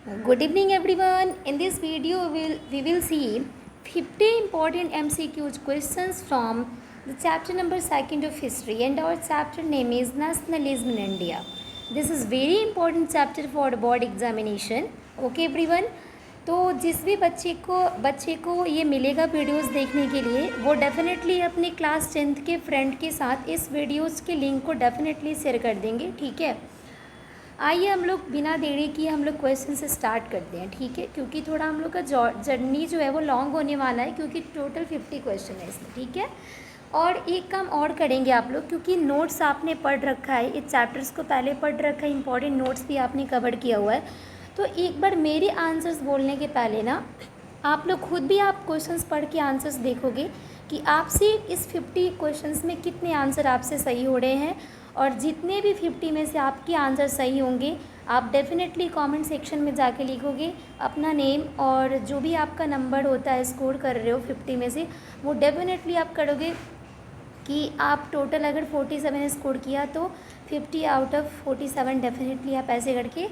Good evening everyone. In this video we will see 50 important MCQs questions from the chapter number 2 of history, and our chapter name is Nationalism in India. This is very important chapter for the board examination. Okay everyone. तो जिस भी बच्चे को ये मिलेगा videos देखने के लिए, वो डेफिनेटली अपने क्लास 10th के फ्रेंड के साथ इस वीडियोस के लिंक को डेफिनेटली शेयर कर देंगे. ठीक है, आइए हम लोग बिना देरी किए हम लोग क्वेश्चन से स्टार्ट करते हैं. ठीक है, क्योंकि थोड़ा हम लोग का जर्नी जो है वो लॉन्ग होने वाला है, क्योंकि टोटल 50 क्वेश्चन है इसमें. ठीक है, और एक काम और करेंगे आप लोग, क्योंकि नोट्स आपने पढ़ रखा है, इस चैप्टर्स को पहले पढ़ रखा है, इंपॉर्टेंट नोट्स भी आपने कवर किया हुआ है. तो एक बार मेरे आंसर्स बोलने के पहले ना आप लोग खुद भी आप क्वेश्चंस पढ़ के आंसर्स देखोगे कि आपसे इस 50 क्वेश्चंस में कितने आंसर आपसे सही हो रहे हैं, और जितने भी 50 में से आपके आंसर सही होंगे आप डेफिनेटली कमेंट सेक्शन में जाके लिखोगे अपना नेम, और जो भी आपका नंबर होता है स्कोर कर रहे हो 50 में से, वो डेफिनेटली आप करोगे कि आप टोटल अगर 47 स्कोर किया तो 50 आउट ऑफ 47 डेफिनेटली आप ऐसे करके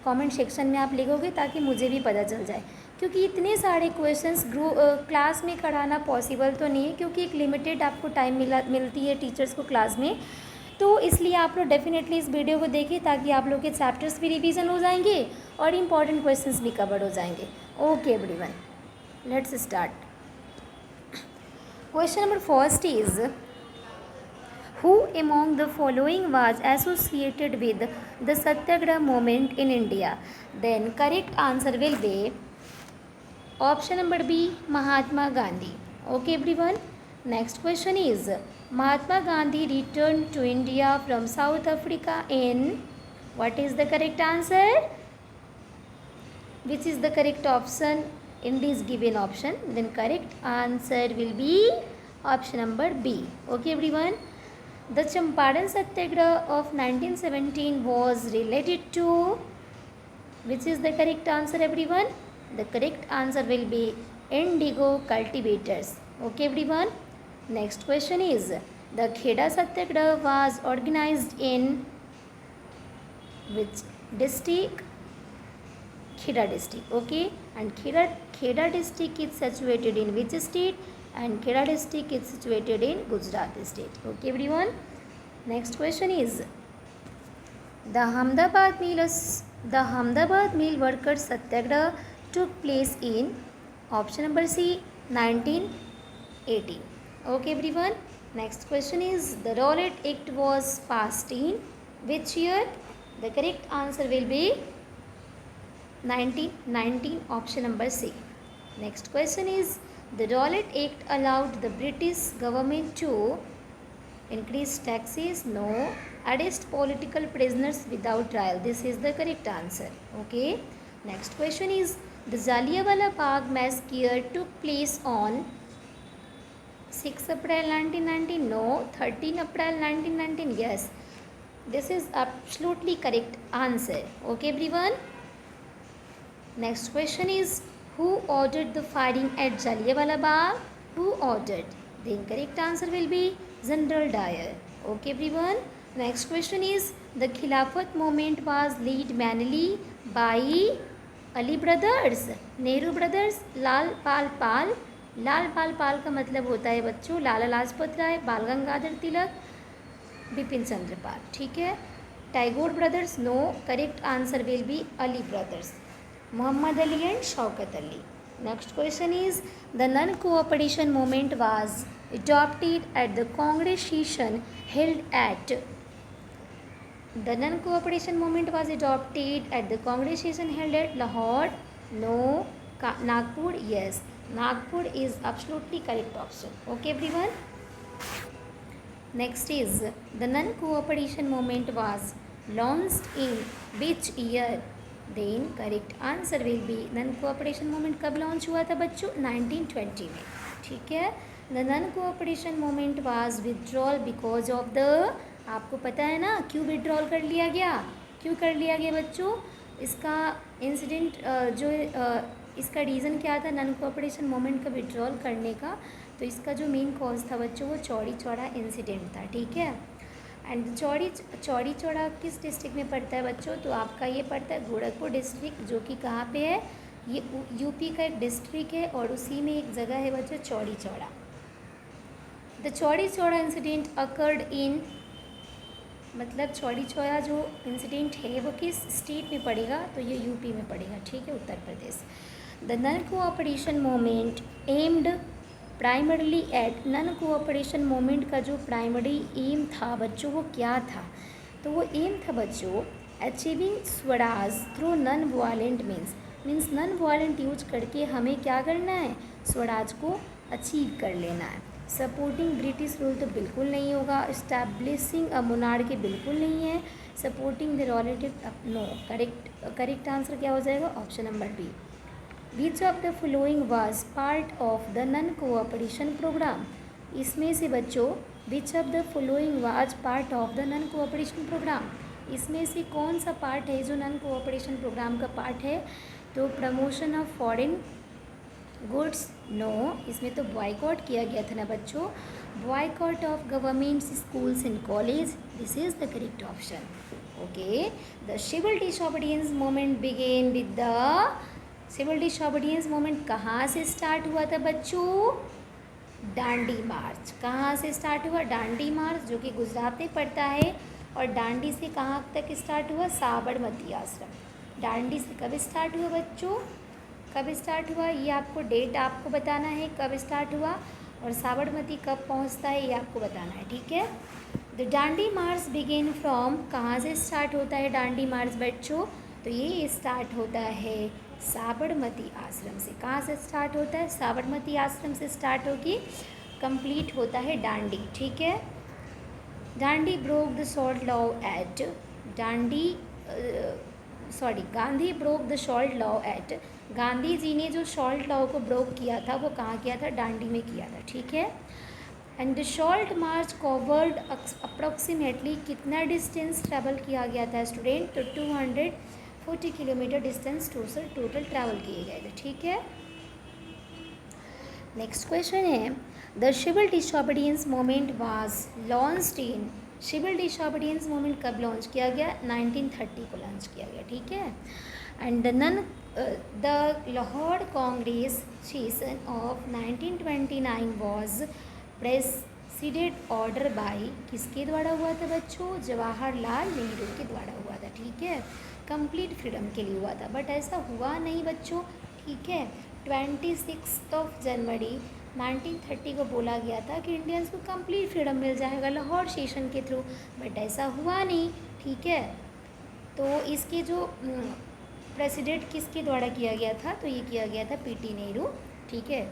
कमेंट सेक्शन में आप लिखोगे, ताकि मुझे भी पता चल जाए. क्योंकि इतने सारे क्वेश्चंस क्लास में कराना पॉसिबल तो नहीं है, क्योंकि एक लिमिटेड आपको टाइम मिलती है टीचर्स को क्लास में. तो इसलिए आप लोग डेफिनेटली इस वीडियो को देखिए, ताकि आप लोग के चैप्टर्स भी रिवीजन हो जाएंगे और इम्पॉर्टेंट क्वेश्चंस भी कवर हो जाएंगे. Okay everyone, let's start. Question number first is, who among the following was associated with the Satyagraha movement in India? Then correct answer will be option number B, Mahatma Gandhi. Okay everyone. Next question is, Mahatma Gandhi returned to India from South Africa in, what is the correct answer? Which is the correct option in this given option? Then correct answer will be option number B. Okay everyone. The Champaran Satyagraha of 1917 was related to, which is the correct answer everyone? The correct answer will be indigo cultivators. Okay everyone. Next question is, the Kheda Satyagraha was organized in which district? Kheda district. Okay, and Kheda district is situated in which state? And Kheda district is situated in Gujarat state. Okay everyone. Next question is, the Ahmedabad Mill Workers Satyagraha took place in, option number C, 1918. Okay everyone. Next question is, the Rowlatt Act was passed in which year? The correct answer will be 1919, option number C. Next question is, the Rowlatt Act allowed the British government to increase taxes, no, arrest political prisoners without trial. This is the correct answer. Okay. Next question is, the Jallianwala Bagh massacre took place on 6 April 1919, no, 13 April 1919, yes. This is absolutely correct answer. Okay everyone. Next question is, who ordered the firing at Jallianwala Bagh? Who ordered? The incorrect answer will be General Dyer. Okay everyone. Next question is, the Khilafat movement was led mainly by Ali brothers, Nehru brothers, Lal Pal Pal. लाल पाल पाल का मतलब होता है बच्चों लाला लाजपत राय, बाल गंगाधर तिलक, बिपिन चंद्र पाल. ठीक है. Tagore brothers, no, correct answer will be Ali brothers, Muhammad Ali and Shaukat Ali. Next question is, the non-cooperation movement was adopted at the Congress session held at. The non-cooperation movement was adopted at the Congress session held at Lahore, no, Nagpur, yes. Nagpur is absolutely correct option. Okay everyone. Next is, the non-cooperation movement was launched in which year? Then correct answer will be, non cooperation movement कब launch हुआ था बच्चों? 1920 में. ठीक है. The non cooperation movement was withdrawal because of the, आपको पता है ना क्यों विथड्रॉल कर लिया गया? क्यों कर लिया गया बच्चों? इसका इंसिडेंट इसका रीज़न क्या था नन कोऑपरेशन मूवमेंट का विथड्रॉल करने का? तो इसका जो मेन कॉज था बच्चों वो चौड़ी चौड़ा इंसिडेंट था. ठीक है. एंड चौड़ी चौड़ा किस डिस्ट्रिक्ट में पड़ता है बच्चों? तो आपका ये पड़ता है गोरखपुर डिस्ट्रिक्ट, जो कि कहाँ पे है? ये यूपी का एक डिस्ट्रिक्ट है और उसी में एक जगह है बच्चों चौड़ी चौड़ा। द चौड़ी चौड़ा इंसिडेंट अकर्ड इन, मतलब चौड़ी चौड़ा जो इंसिडेंट है वो किस स्टेट में पड़ेगा? तो ये यूपी में पड़ेगा, ठीक है, Uttar Pradesh. The non cooperation movement aimed primarily at, non cooperation movement का जो प्राइमरी एम था बच्चों वो क्या था? तो वो एम था बच्चों achieving swaraj through non violent means non violent use करके हमें क्या करना है? स्वराज को अचीव कर लेना है। सपोर्टिंग ब्रिटिश रूल तो बिल्कुल नहीं होगा। इस्टेब्लिशिंग अ मोनार्की बिल्कुल नहीं है। Supporting the relative no, correct answer क्या हो जाएगा? Option number B. Which of the following was part of the non cooperation programme? इसमें से बच्चों which of the following was part of the non cooperation programme, इसमें से कौन सा पार्ट है जो नन कोऑपरेशन प्रोग्राम का पार्ट है? तो promotion of foreign goods, no, इसमें तो बॉयकॉट किया गया था ना बच्चों, boycott of government schools and college, this is the correct option. Okay, the civil disobedience movement began with the, civil disobedience movement कहाँ से स्टार्ट हुआ था बच्चों? डांडी मार्च। कहाँ से स्टार्ट हुआ? डांडी मार्च, जो कि गुजरात में पड़ता है। और डांडी से कहाँ तक स्टार्ट हुआ? साबरमती आश्रम। डांडी से कब स्टार्ट हुआ बच्चों? कब स्टार्ट हुआ ये आपको डेट आपको बताना है, कब स्टार्ट हुआ, और साबरमती कब पहुंचता है ये आपको बताना है, ठीक है। The Dandi March begin from, कहाँ से स्टार्ट होता है डांडी मार्च बच्चों? तो ये स्टार्ट होता है साबरमती आश्रम से। कहाँ से स्टार्ट होता है? साबरमती आश्रम से स्टार्ट होगी, कंप्लीट होता है डांडी, ठीक है। Dandi broke the salt law at, Gandhi broke the salt law at, Gandhi ji ने जो सॉल्ट लॉ को ब्रोक किया था वो कहाँ किया था? डांडी में किया था, ठीक है। And the salt march covered approximately, कितना डिस्टेंस ट्रैवल किया गया था स्टूडेंट? तो 240 किलोमीटर डिस्टेंस टोटल ट्रैवल किए गए थे, ठीक है। नेक्स्ट क्वेश्चन है the civil disobedience movement was launched in, civil disobedience movement कब लॉन्च किया गया? 1930 को लॉन्च किया गया, ठीक है। And the Lahore Congress session of 1929 was presided ऑर्डर बाय, किसके द्वारा हुआ था बच्चों? जवाहरलाल नेहरू के द्वारा हुआ था, ठीक है। कंप्लीट फ्रीडम के लिए हुआ था, बट ऐसा हुआ नहीं बच्चों, ठीक है। 26 जनवरी 1930 को बोला गया था कि इंडियंस को कंप्लीट फ्रीडम मिल जाएगा लाहौर सेशन के थ्रू, बट ऐसा हुआ नहीं, ठीक है। तो इसके जो प्रेसिडेंट किसके द्वारा किया गया था? तो ये किया गया था पीटी नेहरू, ठीक है।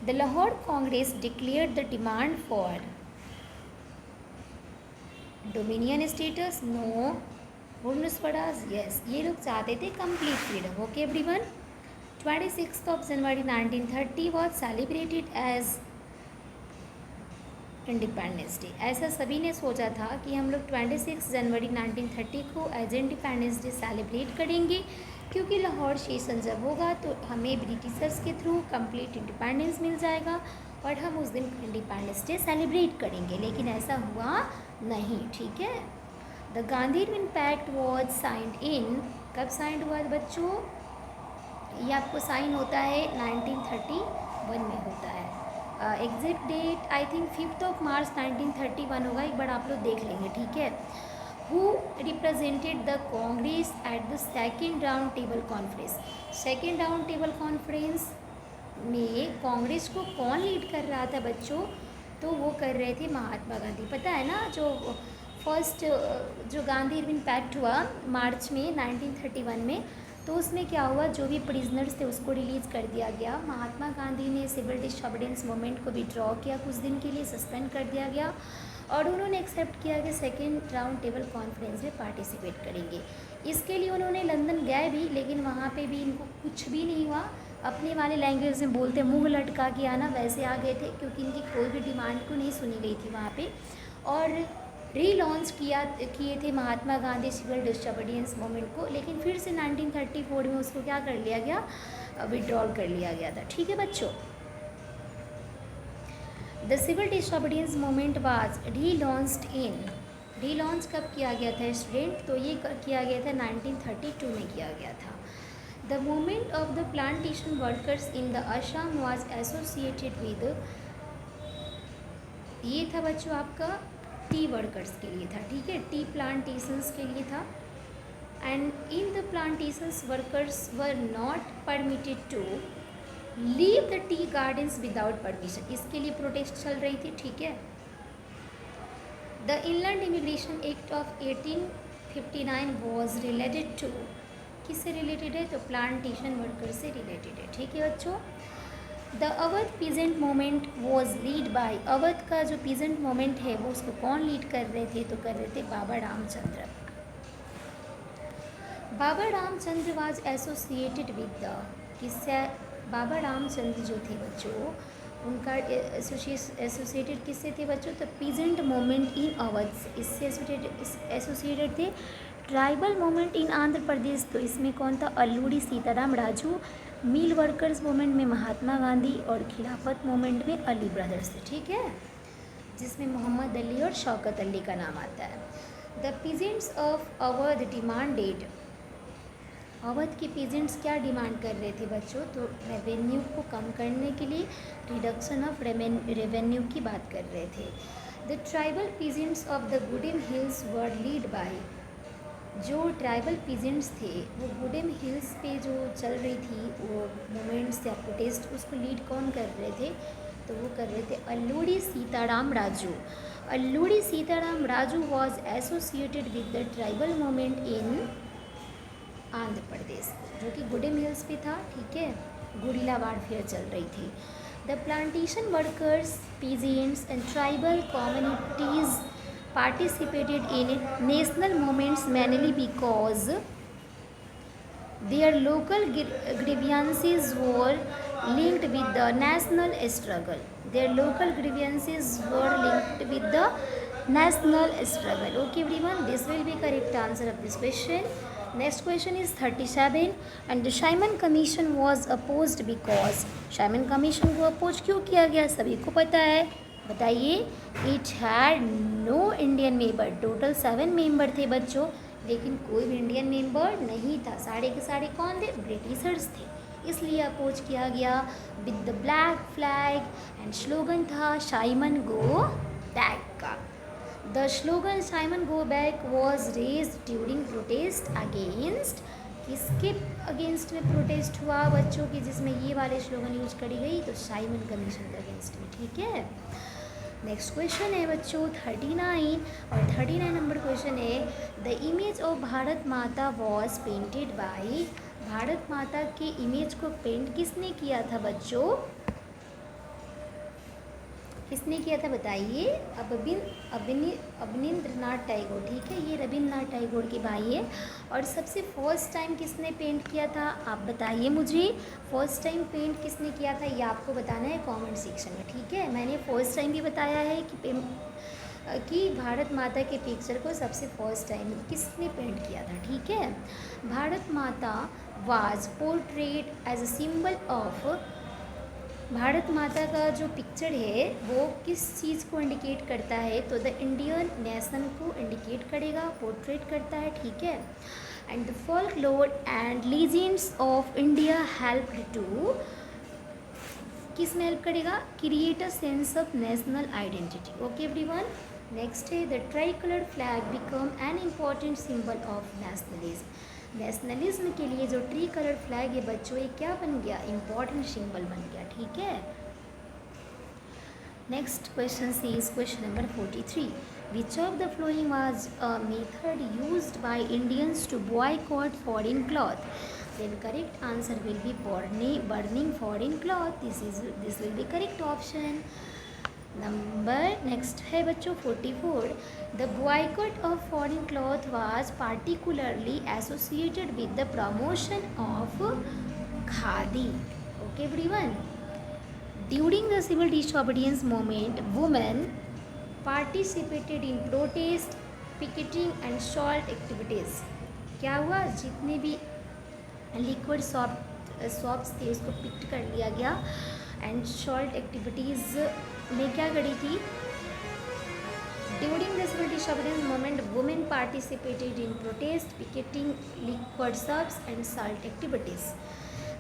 The Lahore Congress declared the demand for dominion status, no. Purna Swaraj, yes, ये लोग चाहते थे complete freedom. Okay everyone, 26 January 1930 was celebrated as Independence Day. ऐसा सभी ने सोचा था कि हम लोग 26 जनवरी 1930 को एज इंडिपेंडेंस डे सेलिब्रेट करेंगे, क्योंकि लाहौर सेशन जब होगा तो हमें ब्रिटिशर्स के थ्रू कंप्लीट इंडिपेंडेंस मिल जाएगा और हम उस दिन इंडिपेंडेंस डे सेलिब्रेट करेंगे, लेकिन ऐसा हुआ नहीं, ठीक है। The Gandhi pact was signed in, कब साइंड हुआ बच्चों? ये आपको साइन होता है 1931 में होता है। एग्जैक्ट डेट आई थिंक 5 मार्च 1931 होगा, एक बार आप लोग देख लेंगे, ठीक है। Who represented the Congress at the second round table conference, second round table conference में कांग्रेस को कौन लीड कर रहा था बच्चों? तो वो कर रहे थे महात्मा गांधी। पता है ना, जो फर्स्ट जो गांधी इरविन पैक्ट हुआ मार्च में 1931 में, तो उसमें क्या हुआ, जो भी प्रिजनर्स थे उसको रिलीज़ कर दिया गया। महात्मा गांधी ने सिविल डिसोबीडियंस मूवमेंट को विड्रॉ किया, कुछ दिन के लिए सस्पेंड कर दिया गया, और उन्होंने एक्सेप्ट किया कि सेकेंड राउंड टेबल कॉन्फ्रेंस में पार्टिसिपेट करेंगे। इसके लिए उन्होंने लंदन गए भी, लेकिन वहाँ पे भी इनको कुछ भी नहीं हुआ। अपने वाले लैंग्वेज में बोलते मुंह लटका के आना, वैसे आ गए थे, क्योंकि इनकी कोई भी डिमांड को नहीं सुनी गई थी वहाँ पे। और रीलॉन्च किए थे Mahatma Gandhi civil disobedience movement को, लेकिन फिर से 1934 में उसको क्या कर लिया गया, विड्रॉल कर लिया गया था, ठीक है बच्चों। The civil disobedience movement was relaunch कब किया गया था स्टूडेंट? तो ये किया गया था 1932 में किया गया था। The movement of the plantation workers in the Assam was associated with, ये था बच्चों आपका टी वर्कर्स के लिए था, ठीक है, टी प्लांटेशंस के लिए था। And in the plantations workers were not permitted to leave the tea gardens without permission, इसके लिए प्रोटेस्ट चल रही थी, ठीक है। The inland immigration act of 1859 was related to, किससे रिलेटेड है? तो प्लांटेशन वर्कर से रिलेटेड है, ठीक है बच्चों। The Awadh peasant moment was lead by, Awadh का जो पीजेंट मोमेंट है वो उसको कौन लीड कर रहे थे? तो कर रहे थे Baba Ramchandra. Baba Ramchandra was associated with the, किससे? बाबा रामचंद्र जो थे बच्चों उनका एसोसिएटेड किससे थे बच्चों? तो पीजेंट मोमेंट इन अवध से, इससे एसोसिएटेड थे। ट्राइबल मूवमेंट इन आंध्र प्रदेश, तो इसमें कौन था? अल्लूरी सीताराम राजू। मिल वर्कर्स मूवमेंट में महात्मा गांधी और खिलाफत मूवमेंट में अली ब्रदर्स थे, ठीक है, जिसमें मोहम्मद अली और शौकत अली का नाम आता है। The peasants of Awadh demanded, Awadh के पीजेंट्स क्या डिमांड कर रहे थे बच्चों? तो रेवेन्यू को कम करने के लिए रिडक्शन ऑफ रेवेन्यू की बात कर रहे थे। The tribal peasants of the Gudem hills were lead by, जो ट्राइबल पीजेंट्स थे वो गुडिम हिल्स पे जो चल रही थी वो मूवमेंट्स या प्रोटेस्ट, उसको लीड कौन कर रहे थे? तो वो कर रहे थे Alluri Sitarama Raju. Alluri Sitarama Raju was associated with the tribal movement in Andhra Pradesh, जो कि गुडिम हिल्स पे था, ठीक है, गुरिल्ला वारफेयर चल रही थी। The plantation workers, peasants and tribal communities participated in national movements mainly because their local grievances were linked with the national struggle. Their local grievances were linked with the national struggle. Okay everyone, this will be correct answer of this question. Next question is 37 and the Simon Commission was opposed because, Simon Commission को oppose क्यों किया गया? सभी को पता है, बताइए। It had no Indian member, total 7 member थे बच्चों, लेकिन कोई भी इंडियन मेंबर नहीं था, सारे के सारे कौन थे? ब्रिटिशर्स थे, इसलिए अपोज किया गया with the black flag. And slogan था साइमन गो बैक का। The slogan Simon go back was raised during protest against, किसके अगेंस्ट में प्रोटेस्ट हुआ बच्चों की, जिसमें ये वाले स्लोगन यूज करी गई? तो साइमन कमीशन के अगेंस्ट में, ठीक है। नेक्स्ट क्वेश्चन है बच्चों 39 और 39 नंबर क्वेश्चन है द इमेज ऑफ भारत माता वॉज पेंटेड बाय, भारत माता के इमेज को पेंट किसने किया था बच्चों? किसने किया था बताइए? अवनींद्रनाथ टैगोर, ठीक है, ये रविन्द्रनाथ टैगोर के भाई है। और सबसे फर्स्ट टाइम किसने पेंट किया था? आप बताइए मुझे, फर्स्ट टाइम पेंट किसने किया था ये आपको बताना है कमेंट सेक्शन में, ठीक है। मैंने फर्स्ट टाइम भी बताया है कि भारत माता के पिक्चर को सबसे फर्स्ट टाइम किसने पेंट किया था, ठीक है। Bharat Mata was portrayed as a symbol of, Bharat Mata का जो पिक्चर है वो किस चीज़ को इंडिकेट करता है? तो द इंडियन नेशन को इंडिकेट करेगा, पोर्ट्रेट करता है, ठीक है। And the folklore and legends of India helped to, किस में हेल्प करेगा? Create a sense of national identity. Okay everyone, next है the tri coloured flag become an important symbol of nationalism. Nationalism के लिए जो ट्री कलर फ्लैग है बच्चों ये क्या बन गया? इम्पॉर्टेंट सिंबल बन गया, ठीक है। Next question is question number 43 which of the following was a method used by Indians to boycott foreign cloth? Then correct answer will be burning foreign cloth, this will be correct option. Number next है बच्चों 44 the boycott of foreign cloth was particularly associated with the promotion of khadi. Okay everyone, during the civil disobedience movement women participated in protest, picketing and salt activities. क्या हुआ? जितने भी liquid सॉफ्ट्स थे उसको picked कर लिया गया एंड सॉल्ट एक्टिविटीज़ में क्या करी थी? During the civil disobedience movement, women participated in protest, picketing, liquid subs and salt activities.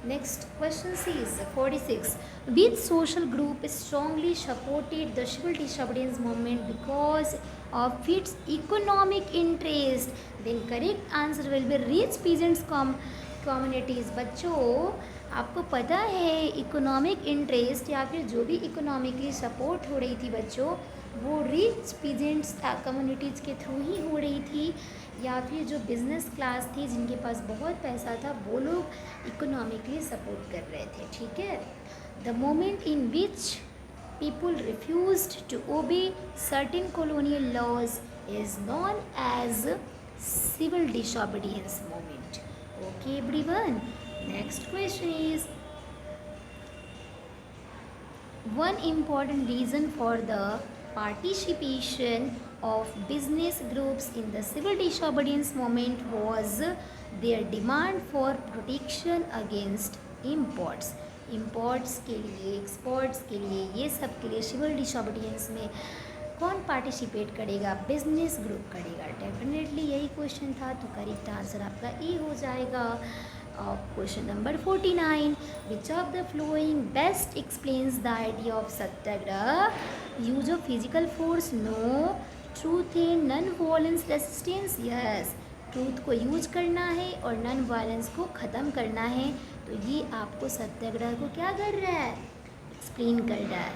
Next question is 46. Which social group strongly supported the civil disobedience movement because of its economic interest? Then correct answer will be rich peasants communities. बच्चों आपको पता है economic interest या फिर जो भी economically support हो रही थी बच्चों, वो रिच पीजेंट्स कम्युनिटीज़ के थ्रू ही हो रही थी, या फिर जो बिजनेस क्लास थी जिनके पास बहुत पैसा था वो लोग इकोनॉमिकली सपोर्ट कर रहे थे. ठीक है. The movement in which people refused to obey certain colonial laws is known as civil disobedience movement. Okay everyone. Next question is, one important reason for the participation of business groups in the civil disobedience movement was their demand for protection against imports. imports के लिए, exports के लिए, ये सब के लिए civil disobedience में कौन पार्टिसिपेट करेगा? बिजनेस ग्रुप करेगा. डेफिनेटली यही क्वेश्चन था, तो करेक्ट आंसर आपका ई हो जाएगा. Question number 49. Which of the following best explains the idea of satyagraha? Use of physical force? No. Truth है, non-violence resistance? Yes. ट्रूथ को यूज करना है और नॉन वायलेंस को ख़त्म करना है. तो ये आपको सत्याग्रह को क्या कर रहा है? एक्सप्लेन कर रहा है.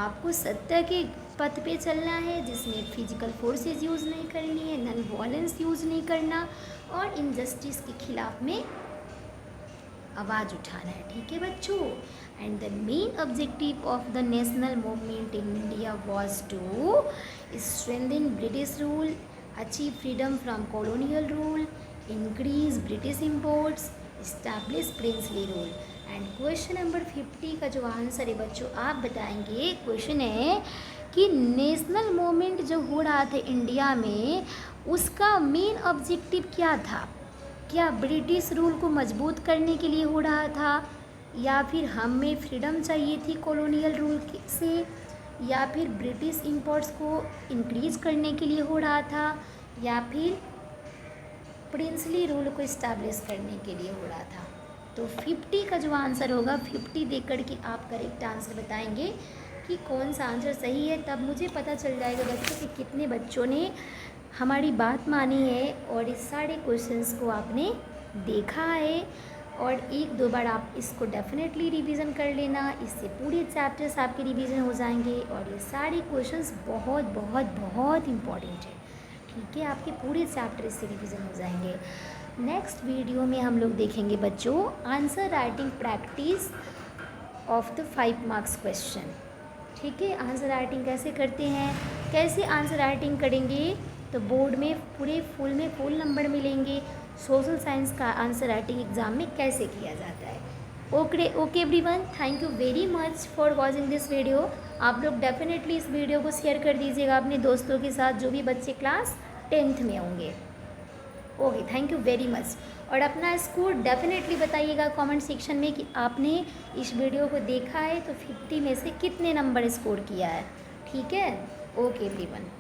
आपको सत्य के पथ पे चलना है जिसमें फिजिकल फोर्सेस यूज़ नहीं करनी है, नॉन वायलेंस यूज़ नहीं करना और इनजस्टिस के खिलाफ में आवाज़ उठाना है. ठीक है बच्चों. And the main objective of the national movement in India was to strengthen British rule, achieve freedom from colonial rule, increase British imports, establish princely rule. And question number 50 का जो आंसर है बच्चों आप बताएंगे. क्वेश्चन है कि national movement जो हो रहा था इंडिया में उसका मेन ऑब्जेक्टिव क्या था? क्या ब्रिटिश रूल को मजबूत करने के लिए हो रहा था, या फिर हमें फ्रीडम चाहिए थी कॉलोनियल रूल से, या फिर ब्रिटिश इंपोर्ट्स को इंक्रीज़ करने के लिए हो रहा था, या फिर प्रिंसली रूल को इस्टेब्लिश करने के लिए हो रहा था? तो 50 का जो आंसर होगा 50 देख कर के आप करेक्ट आंसर बताएंगे कि कौन सा आंसर सही है. तब मुझे पता चल जाएगा बच्चों कि कितने बच्चों ने हमारी बात मानी है और इस सारे क्वेश्चंस को आपने देखा है. और एक दो बार आप इसको डेफिनेटली रिवीजन कर लेना, इससे पूरे चैप्टर्स आपके रिवीजन हो जाएंगे और ये सारे क्वेश्चंस बहुत बहुत बहुत इम्पॉर्टेंट है. ठीक है. आपके पूरे चैप्टर इससे रिवीजन हो जाएंगे. नेक्स्ट वीडियो में हम लोग देखेंगे बच्चों answer writing practice of the 5 marks question. ठीक है. आंसर राइटिंग कैसे करते हैं, कैसे आंसर राइटिंग करेंगे तो बोर्ड में पूरे फुल नंबर मिलेंगे. सोशल साइंस का आंसर राइटिंग एग्ज़ाम में कैसे किया जाता है. Okay everyone, thank you very much for watching this video. आप लोग डेफिनेटली इस वीडियो को शेयर कर दीजिएगा अपने दोस्तों के साथ जो भी बच्चे क्लास 10th में होंगे. Okay, thank you very much. और अपना स्कोर डेफिनेटली बताइएगा कमेंट सेक्शन में कि आपने इस वीडियो को देखा है तो 50 में से कितने नंबर स्कोर किया है. ठीक है. Okay everyone.